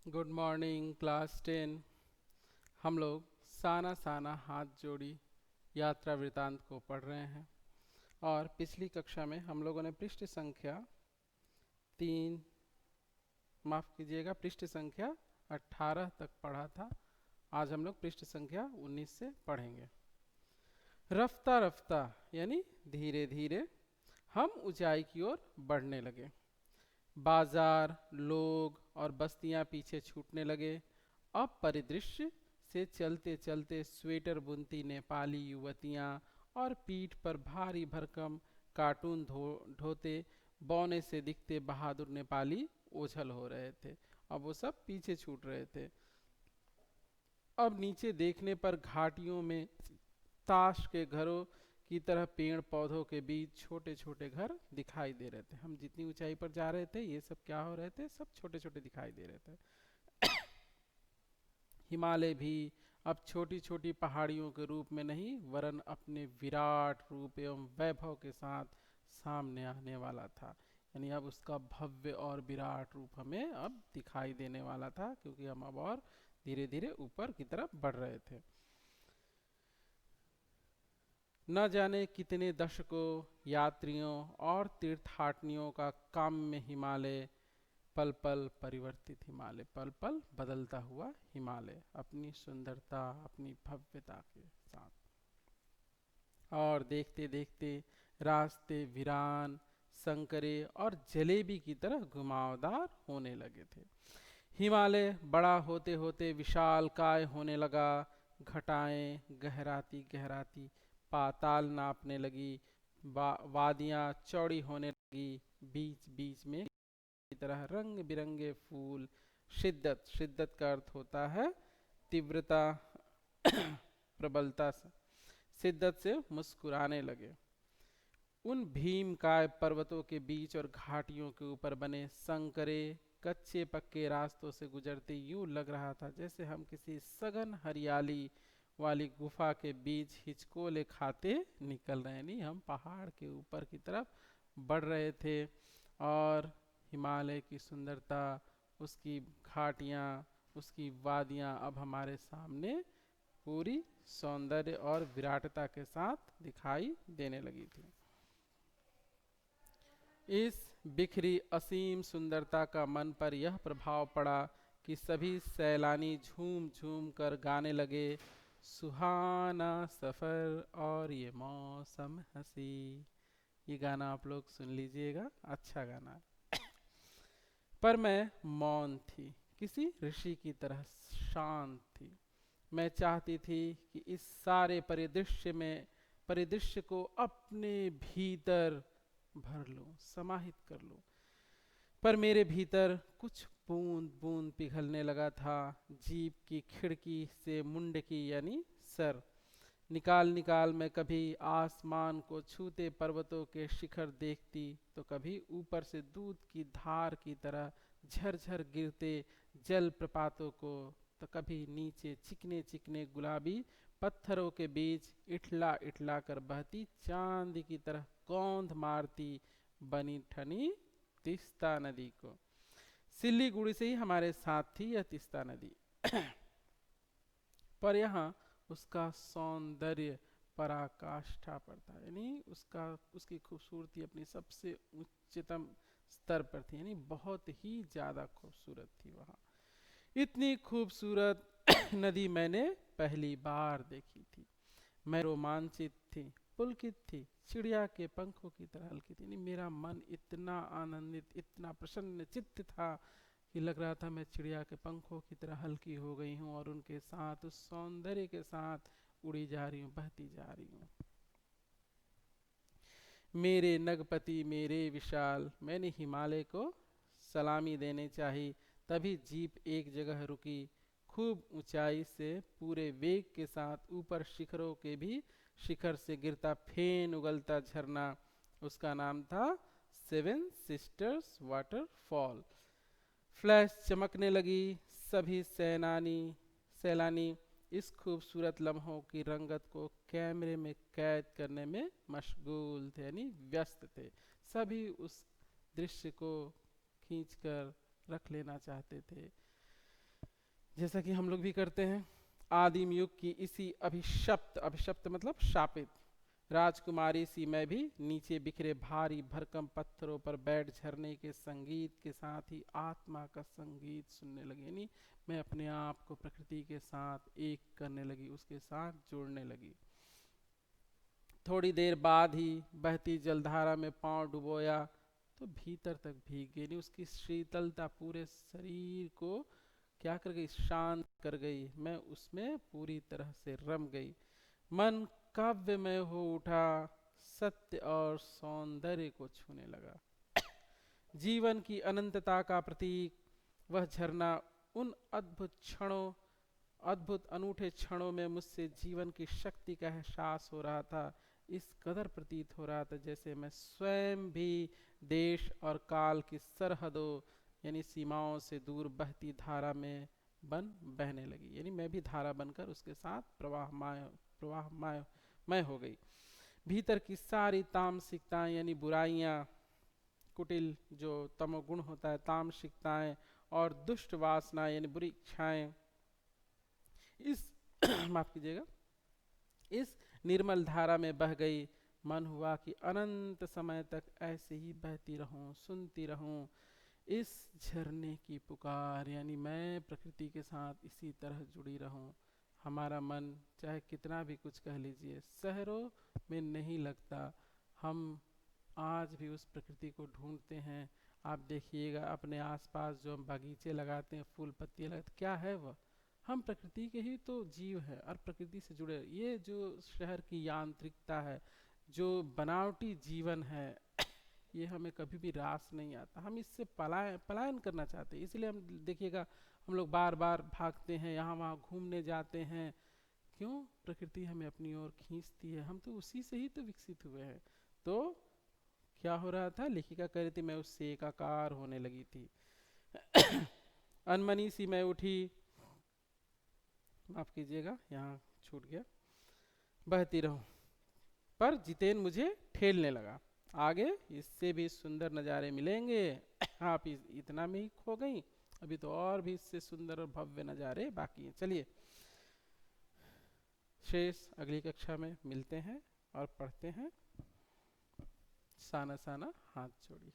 Good morning class 10। हम लोग साना साना हाथ जोड़ी यात्रा वृतांत को पढ़ रहे हैं और पिछली कक्षा में हम लोगों ने पृष्ठ संख्या 3, माफ़ कीजिएगा, पृष्ठ संख्या 18 तक पढ़ा था। आज हम लोग पृष्ठ संख्या 19 से पढ़ेंगे। रफ्ता रफ्ता यानी धीरे धीरे हम ऊंचाई की ओर बढ़ने लगे। बाजार, लोग और बस्तियां पीछे छूटने लगे। अब परिदृश्य से चलते चलते स्वेटर बुनती नेपाली युवतियां और पीठ पर भारी भरकम कार्टून ढोते बौने से दिखते बहादुर नेपाली ओझल हो रहे थे। अब वो सब पीछे छूट रहे थे। अब नीचे देखने पर घाटियों में ताश के घरों की तरह पेड़ पौधों के बीच छोटे छोटे घर दिखाई दे रहे थे। हम जितनी ऊंचाई पर जा रहे थे ये सब क्या हो रहे थे, सब छोटे छोटे दिखाई दे रहे थे। हिमालय भी अब छोटी छोटी पहाड़ियों के रूप में नहीं वरन अपने विराट रूप एवं वैभव के साथ सामने आने वाला था। यानी अब उसका भव्य और विराट रूप हमें अब दिखाई देने वाला था, क्योंकि हम अब और धीरे धीरे ऊपर की तरफ बढ़ रहे थे। न जाने कितने दशकों यात्रियों और तीर्थाटनियों का काम्य हिमालय, पल पल परिवर्तित हिमालय, पल पल बदलता हुआ हिमालय अपनी सुंदरता, अपनी भव्यता के साथ। और देखते देखते रास्ते वीरान, संकरे और जलेबी की तरह घुमावदार होने लगे थे। हिमालय बड़ा होते होते विशाल काय होने लगा। घटाएं गहराती गहराती पाताल नापने लगी। वादियां चौड़ी होने लगी। बीच बीच में की तरह रंग बिरंगे फूल शिद्दत, शिद्दत का अर्थ होता है तीव्रता, प्रबलता से, शिद्दत से मुस्कुराने लगे। उन भीमकाय पर्वतों के बीच और घाटियों के ऊपर बने संकरे कच्चे पक्के रास्तों से गुजरते यूं लग रहा था जैसे हम किसी सघन हरियाली वाली गुफा के बीच हिचकोले खाते निकल रहे। नहीं, हम पहाड़ के ऊपर की तरफ बढ़ रहे थे और हिमालय की सुंदरता, उसकी घाटियाँ, उसकी वादियाँ अब हमारे सामने पूरी सौंदर्य और विराटता के साथ दिखाई देने लगी थी। इस बिखरी असीम सुंदरता का मन पर यह प्रभाव पड़ा कि सभी सैलानी झूम झूम कर गाने लगे, सुहाना सफर और ये मौसम हंसी। ये गाना आप लोग सुन लीजिएगा, अच्छा गाना है। पर मैं मौन थी, किसी ऋषि की तरह शांत थी। मैं चाहती थी कि इस सारे परिदृश्य को अपने भीतर भर लूं, समाहित कर लूं। पर मेरे भीतर कुछ बूंद बूंद पिघलने लगा था। जीप की खिड़की से मुंडकी यानी सर निकाल निकाल मैं कभी आसमान को छूते पर्वतों के शिखर देखती तो कभी ऊपर से दूध की धार की तरह झरझर गिरते जल प्रपातों को, तो कभी नीचे चिकने चिकने गुलाबी पत्थरों के बीच इठला इठला कर बहती चांदी की तरह कौंध मारती बनी ठनी तीस्ता नदी को। सिल्लीगुड़ी से ही हमारे साथ थी यह तीस्ता नदी। पर यहाँ उसका सौंदर्य पराकाष्ठा पर था। यानी उसकी खूबसूरती अपनी सबसे उच्चतम स्तर पर थी, यानी बहुत ही ज्यादा खूबसूरत थी वहाँ। इतनी खूबसूरत नदी मैंने पहली बार देखी थी। मैं रोमांचित थी, पुलकित थी, चिड़िया के पंखों की तरह हल्की थी। नहीं, मेरा मन इतना आनंदित, इतना प्रसन्न चित्त था कि लग रहा था मैं चिड़िया के पंखों की तरह हल्की हो गई हूँ और उनके साथ, उस सौंदर्य के साथ उड़ी जा रही हूँ, बहती जा रही हूँ। मेरे नगपति मेरे विशाल, मैंने हिमालय को सलामी देने चाहिए। तभी जीप एक जगह रुकी। खूब ऊंचाई से पूरे वेग के साथ ऊपर शिखरों के भी शिखर से गिरता फेन उगलता झरना, उसका नाम था सेवन सिस्टर्स वाटरफॉल। फ्लैश चमकने लगी। सभी सैलानी इस खूबसूरत लम्हों की रंगत को कैमरे में कैद करने में मशगूल थे, यानी व्यस्त थे। सभी उस दृश्य को खींचकर रख लेना चाहते थे। जैसा कि हम लोग भी करते हैं। आदिम युग की इसी अभिशप्त, अभिशप्त मतलब शापित, राजकुमारी सी मैं भी नीचे बिखरे भारी भरकम पत्थरों पर बैठ झरने के संगीत के साथ ही आत्मा का संगीत सुनने लगी। यानी मैं अपने आप को प्रकृति के साथ एक करने लगी, उसके साथ जोड़ने लगी। थोड़ी देर बाद ही बहती जलधारा में पांव डुबोया तो भीतर तक भीग गई। यानी उसकी शीतलता पूरे शरीर को क्या कर गई, शांत कर गई। मैं उसमें पूरी तरह से रम गई। मन काव्यमय हो उठा, सत्य और सौंदर्य को छूने लगा। जीवन की अनंतता का प्रतीक वह झरना उन अद्भुत क्षणों, अद्भुत अनूठे क्षणों में मुझसे जीवन की शक्ति का एहसास हो रहा था। इस कदर प्रतीत हो रहा था जैसे मैं स्वयं भी देश और काल की सरहदों यानी सीमाओं से दूर बहती धारा में बहने लगी। यानी मैं भी धारा बनकर उसके साथ प्रवाहमय मैं हो गई। भीतर की सारी तामसिकताएं यानी बुराइयां, कुटिल जो तमोगुण होता है, तामसिकताएं और दुष्ट वासना यानी बुरी इच्छाएं इस माफ कीजिएगा, इस निर्मल धारा में बह गई। मन हुआ कि अनंत समय तक ऐसे ही बहती रहूं, सुनती रहूं इस झरने की पुकार। यानी मैं प्रकृति के साथ इसी तरह जुड़ी रहूं। हमारा मन चाहे कितना भी कुछ कह लीजिए, शहरों में नहीं लगता। हम आज भी उस प्रकृति को ढूंढते हैं। आप देखिएगा अपने आसपास जो हम बागीचे लगाते हैं, फूल पत्तियां लगाते, क्या है वह? हम प्रकृति के ही तो जीव हैं और प्रकृति से जुड़े। ये जो शहर की यांत्रिकता है, जो बनावटी जीवन है, ये हमें कभी भी रास नहीं आता। हम इससे पलायन करना चाहते हैं। इसलिए हम देखिएगा हम लोग बार बार भागते हैं, यहाँ वहाँ घूमने जाते हैं। क्यों? प्रकृति हमें अपनी ओर खींचती है। हम तो उसी से ही तो विकसित हुए हैं। तो क्या हो रहा था? लेखिका कह रही थी मैं उससे एकाकार होने लगी थी। अनमनी सी मैं उठी, माफ कीजिएगा यहाँ छूट गया, बहती रहूं। पर जितेन मुझे ठेलने लगा। आगे इससे भी सुंदर नज़ारे मिलेंगे। आप इतना में ही खो गई, अभी तो और भी इससे सुंदर और भव्य नज़ारे बाकी हैं। चलिए शेष अगली कक्षा में मिलते हैं और पढ़ते हैं। साना साना हाथ जोड़िए।